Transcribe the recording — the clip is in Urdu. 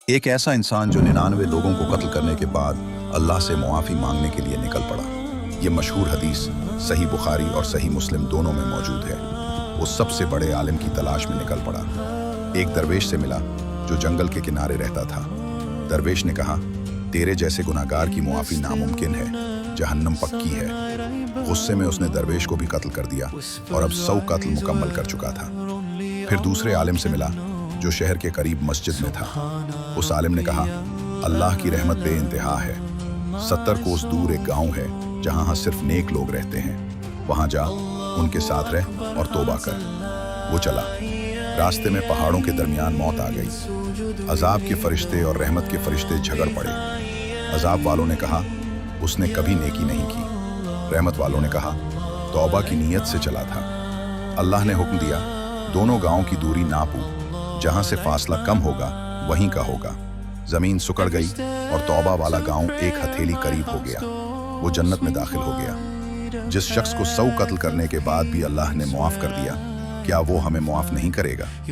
ایک ایسا انسان جو 99 لوگوں کو قتل کرنے کے بعد اللہ سے معافی مانگنے کے لیے نکل پڑا۔ یہ مشہور حدیث صحیح بخاری اور صحیح مسلم دونوں میں موجود ہے۔ وہ سب سے بڑے عالم کی تلاش میں نکل پڑا۔ ایک درویش سے ملا جو جنگل کے کنارے رہتا تھا۔ درویش نے کہا، تیرے جیسے گناہگار کی معافی ناممکن ہے، جہنم پکی ہے۔ غصے میں اس نے درویش کو بھی قتل کر دیا اور اب 100 قتل مکمل کر چکا تھا۔ پھر دوسرے عالم سے ملا جو شہر کے قریب مسجد میں تھا۔ اس عالم نے کہا، اللہ کی رحمت بے انتہا ہے۔ 70 کوس دور ایک گاؤں ہے جہاں صرف نیک لوگ رہتے ہیں۔ وہاں جا، ان کے ساتھ رہ اور توبہ کر۔ وہ چلا۔ راستے میں پہاڑوں کے درمیان موت آ گئی۔ عذاب کے فرشتے اور رحمت کے فرشتے جھگڑ پڑے۔ عذاب والوں نے کہا، اس نے کبھی نیکی نہیں کی۔ رحمت والوں نے کہا، توبہ کی نیت سے چلا تھا۔ اللہ نے حکم دیا، دونوں گاؤں کی دوری ناپو، جہاں سے فاصلہ کم ہوگا وہیں کا ہوگا۔ زمین سکڑ گئی اور توبہ والا گاؤں ایک ہتھیلی قریب ہو گیا۔ وہ جنت میں داخل ہو گیا۔ جس شخص کو 100 قتل کرنے کے بعد بھی اللہ نے معاف کر دیا، کیا وہ ہمیں معاف نہیں کرے گا؟